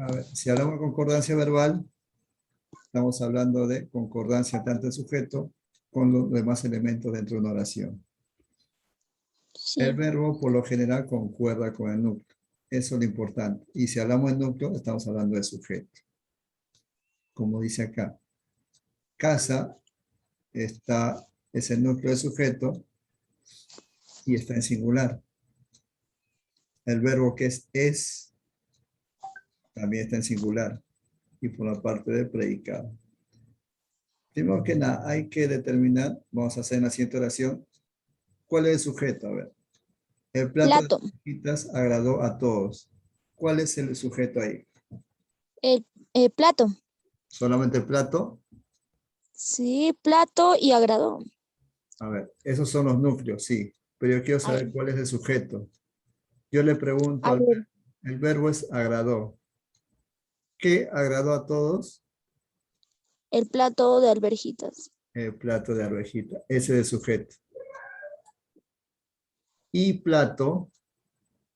A ver, si hablamos de concordancia verbal, estamos hablando de concordancia tanto del sujeto con los demás elementos dentro de una oración. El Sí. verbo por lo general concuerda con el núcleo. Eso es lo importante. Y si hablamos de núcleo, estamos hablando de sujeto. Como dice acá, casa es el núcleo del sujeto y está en singular. El verbo que es también está en singular y por la parte del predicado. Primero que nada, hay que determinar, vamos a hacer en la siguiente oración, ¿cuál es el sujeto? A ver, el plato de Plato. papitas agradó a todos. ¿Cuál es el sujeto ahí? El plato. ¿Solamente el plato? Sí, plato y agradó. A ver, esos son los núcleos, sí, pero yo quiero saber Ay, cuál es el sujeto. Yo le pregunto a ver, el verbo es agradó. ¿Qué agradó a todos? el plato de alverjitas. El plato de arvejita. Ese es el sujeto. Y plato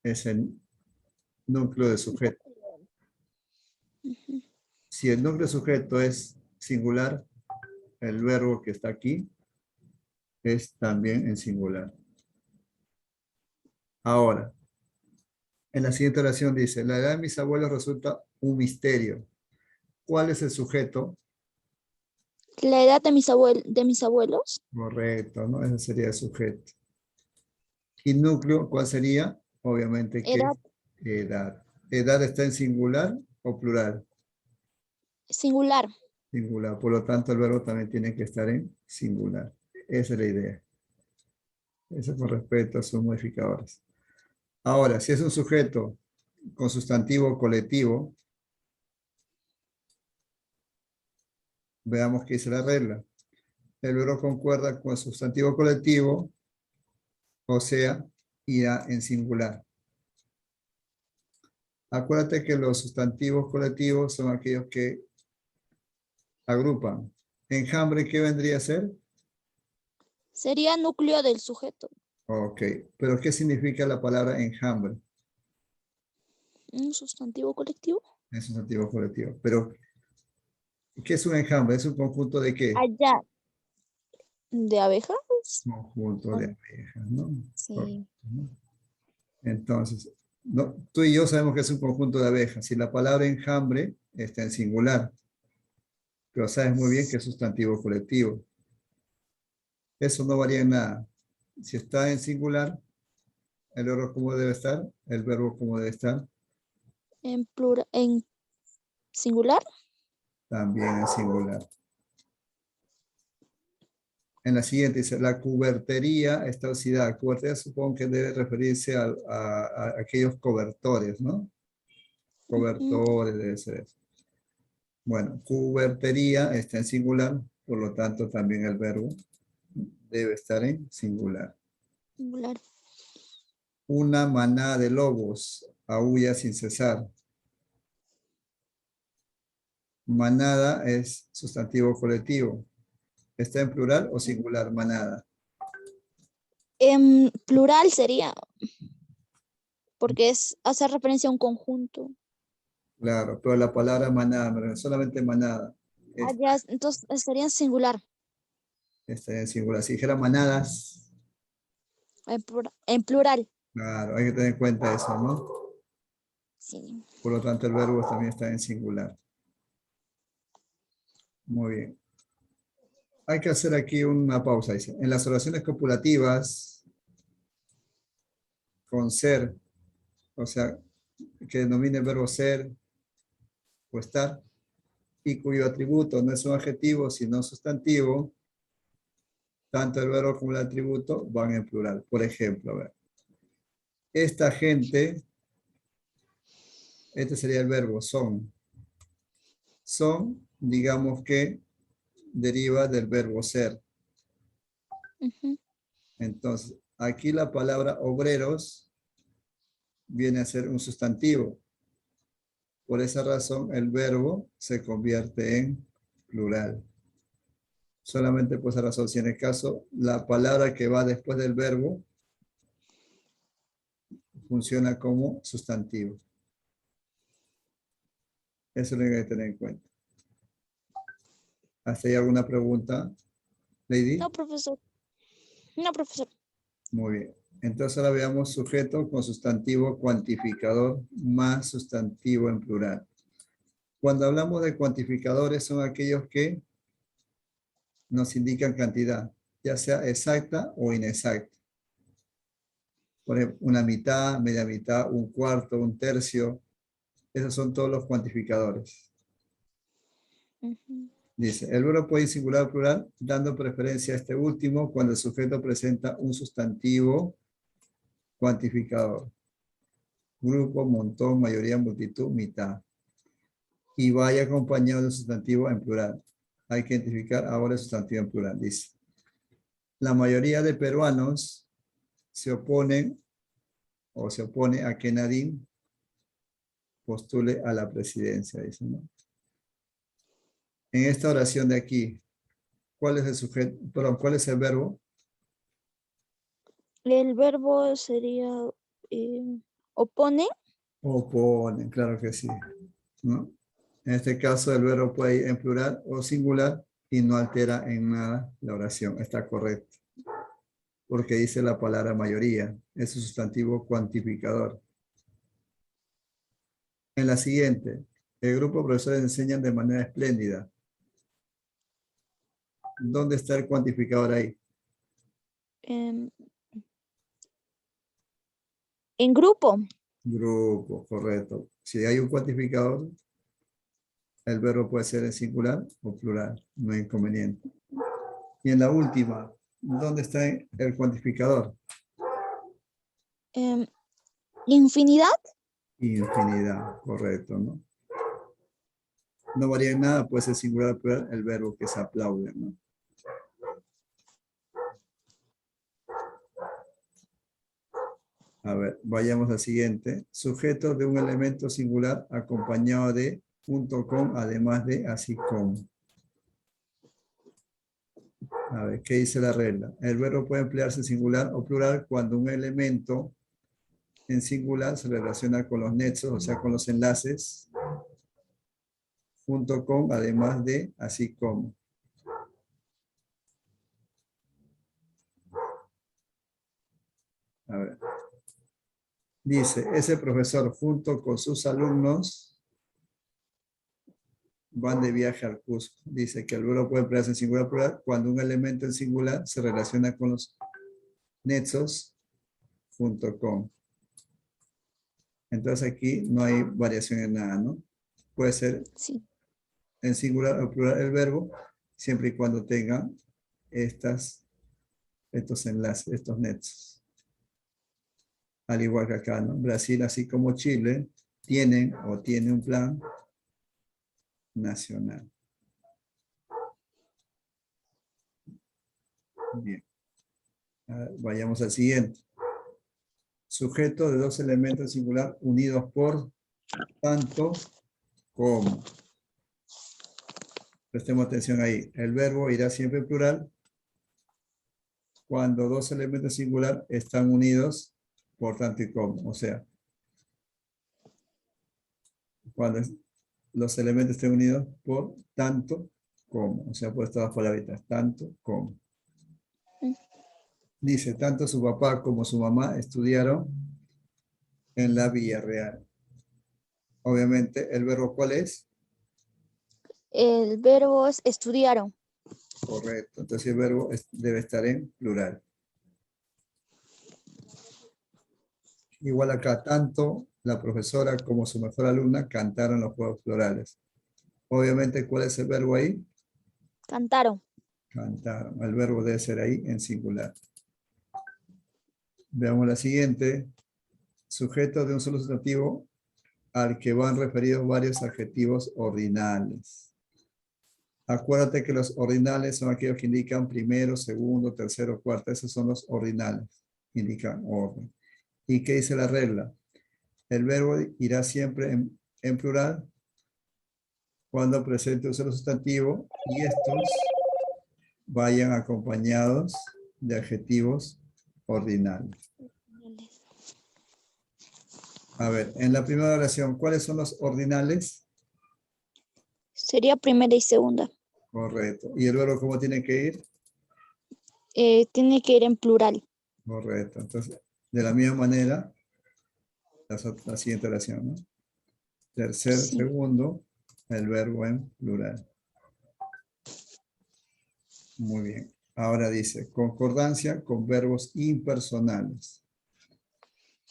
es el núcleo de sujeto. Ujú. Si el núcleo de sujeto es singular, el verbo que está aquí es también en singular. Ahora, en la siguiente oración dice, la edad de mis abuelos resulta un misterio. ¿Cuál es el sujeto? La edad de mis abuelos Correcto, ¿no? Ese sería el sujeto. ¿Y núcleo cuál sería? Obviamente que era es edad. ¿Edad está en singular o plural? singular. Singular. Por lo tanto, el verbo también tiene que estar en singular. Esa es la idea. Eso con respecto a sus modificadores. Ahora, si es un sujeto con sustantivo colectivo, veamos qué dice la regla. El verbo concuerda con el sustantivo colectivo, o sea, irá en singular. Acuérdate que los sustantivos colectivos son aquellos que agrupan. Enjambre, ¿qué vendría a ser? Sería núcleo del sujeto. Ok, pero ¿qué significa la palabra enjambre? Un sustantivo colectivo. Es un sustantivo colectivo. Pero, ¿qué es un enjambre? ¿Es un conjunto de qué? Allá. ¿De abejas? Conjunto ¿O de no? abejas, ¿no? Sí. Correcto, ¿no? Entonces, no, tú y yo sabemos que es un conjunto de abejas. Si la palabra enjambre está en singular, pero sabes muy bien que es sustantivo colectivo. Eso no varía en nada. Si está en singular, el verbo cómo debe estar, el verbo cómo debe estar, En plural, en singular. también en singular. En la siguiente dice, la cubertería está oxidada. Cubertería supongo que debe referirse a aquellos cobertores, ¿no? Ujú. Cobertores debe ser eso. Bueno, cubertería está en singular, por lo tanto también el verbo debe estar en singular. Singular. Una manada de lobos aúlla sin cesar. Manada es sustantivo colectivo. ¿Está en plural o singular? Manada. En plural sería, porque es hacer referencia a un conjunto. Claro, pero la palabra manada, solamente manada, Allá, entonces sería en singular. está en singular. Si dijera manadas, En plural. claro, hay que tener en cuenta eso, ¿no? Sí. Por lo tanto, el verbo también está en singular. Muy bien. Hay que hacer aquí una pausa. Dice. En las oraciones copulativas, con ser, o sea, que denomine el verbo ser o estar, y cuyo atributo no es un adjetivo, sino sustantivo, tanto el verbo como el atributo van en plural. Por ejemplo, a ver, esta gente, este sería el verbo son. Son, digamos que deriva del verbo ser. Ujú. Entonces, aquí la palabra obreros viene a ser un sustantivo. Por esa razón, el verbo se convierte en plural. Solamente por esa razón, si en el caso la palabra que va después del verbo funciona como sustantivo. Eso es lo que hay que tener en cuenta. ¿Hasta ahí alguna pregunta, Lady? No, profesor. No, profesor. Muy bien. Entonces ahora veamos sujeto con sustantivo cuantificador más sustantivo en plural. Cuando hablamos de cuantificadores son aquellos que nos indican cantidad, ya sea exacta o inexacta. Por ejemplo, una mitad, media mitad, un cuarto, un tercio. Esos son todos los cuantificadores. Ujú. Dice, el verbo puede ir singular o plural, dando preferencia a este último cuando el sujeto presenta un sustantivo cuantificador. Grupo, montón, mayoría, multitud, mitad. Y vaya acompañado de un sustantivo en plural. Hay que identificar ahora el sustantivo en plural. Dice, la mayoría de peruanos se oponen o se opone a que Nadine postule a la presidencia. Dice, ¿no? En esta oración de aquí, ¿cuál es el sujeto? Perdón, ¿cuál es el verbo? El verbo sería opone. Oponen, claro que sí, ¿no? En este caso, el verbo puede ir en plural o singular y no altera en nada la oración. Está correcto. Porque dice la palabra mayoría. Es un sustantivo cuantificador. En la siguiente, el grupo de profesores enseñan de manera espléndida. ¿Dónde está el cuantificador ahí? em, en grupo. Grupo, correcto. Si hay un cuantificador, el verbo puede ser en singular o plural. No hay inconveniente. Y en la última, ¿dónde está el cuantificador? em, infinidad. Infinidad, correcto, ¿no? No varía en nada, puede ser singular o plural, el verbo que se aplaude, ¿no? A ver, vayamos al siguiente. Sujeto de un elemento singular acompañado de junto con, además de, así como. A ver, ¿qué dice la regla? El verbo puede emplearse singular o plural cuando un elemento en singular se relaciona con los nexos, o sea, con los enlaces, junto con, además de, así como. A ver. Dice, ese profesor junto con sus alumnos van de viaje al Cusco. Dice que el verbo puede emplearse en singular o plural cuando un elemento en singular se relaciona con los nexos junto con. Entonces aquí no hay variación en nada, ¿no? Puede ser Sí. en singular o plural el verbo, siempre y cuando tenga estos enlaces, estos nexos. Al igual que acá, ¿no? Brasil, así como Chile, tienen o tiene un plan nacional. Bien. Vayamos al siguiente. Sujeto de dos elementos singular unidos por tanto como. Prestemos atención ahí. El verbo irá siempre en plural cuando dos elementos singular están unidos por tanto y como. O sea, cuando los elementos estén unidos por tanto como. O sea, por estas palabritas, tanto como. Mm. Dice, tanto su papá como su mamá estudiaron en la Villarreal. Obviamente, ¿el verbo cuál es? El verbo es estudiaron. Correcto. Entonces el verbo debe estar en plural. Igual acá, tanto la profesora como su mejor alumna cantaron los juegos florales. Obviamente, ¿cuál es el verbo ahí? Cantaron. Cantaron. El verbo debe ser ahí en singular. Veamos la siguiente. Sujeto de un solo sustantivo al que van referidos varios adjetivos ordinales. Acuérdate que los ordinales son aquellos que indican primero, segundo, tercero, cuarto. Esos son los ordinales. Indican orden. ¿Y qué dice la regla? El verbo irá siempre en plural cuando presente un solo sustantivo y estos vayan acompañados de adjetivos ordinales. A ver, en la primera oración, ¿cuáles son los ordinales? Sería primera y segunda. Correcto. ¿Y el verbo cómo tiene que ir? Tiene que ir en plural. Correcto. Entonces, de la misma manera, la siguiente oración, ¿no? Tercer, Sí. segundo, el verbo en plural. Muy bien. Ahora dice, concordancia con verbos impersonales.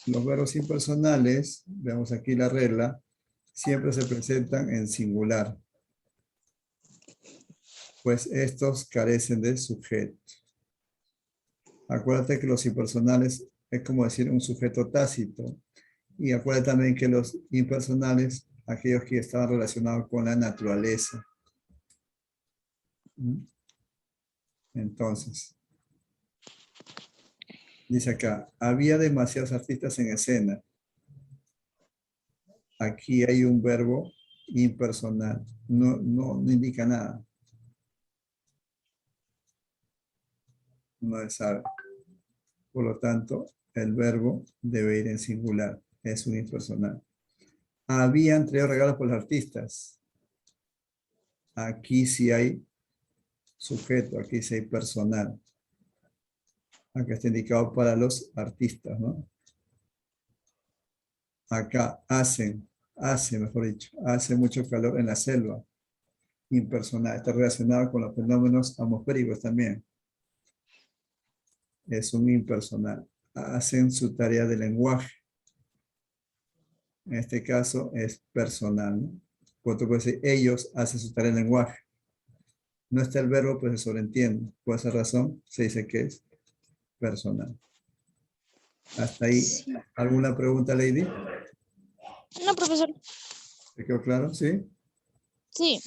Los verbos impersonales, veamos aquí la regla, siempre se presentan en singular, pues estos carecen de sujeto. Acuérdate que los impersonales es como decir un sujeto tácito. Y acuérdate también que los impersonales, aquellos que estaban relacionados con la naturaleza. ¿Mm? Entonces, dice acá, había demasiados artistas en escena. Aquí hay un verbo impersonal. No indica nada. No se sabe. Por lo tanto, el verbo debe ir en singular. Es un impersonal. Habían traído regalos por los artistas. Aquí sí hay sujeto, aquí sí hay personal. Acá está indicado para los artistas, ¿no? Acá hace, mejor dicho, hace mucho calor en la selva. Impersonal, está relacionado con los fenómenos atmosféricos también. Es un impersonal. Hacen su tarea de lenguaje. En este caso es personal, ¿no? Por otro puede decir, ellos hacen su tarea de lenguaje. No está el verbo, pues se sobreentiende. Por esa razón se dice que es personal. Hasta ahí. Sí. ¿Alguna pregunta, Lady? No, profesor. ¿Te quedó claro? ¿Sí? Sí.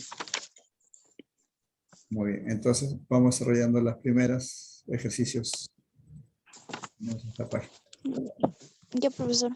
Muy bien. Entonces vamos desarrollando las primeras ejercicios en esta página. Ya, profesor.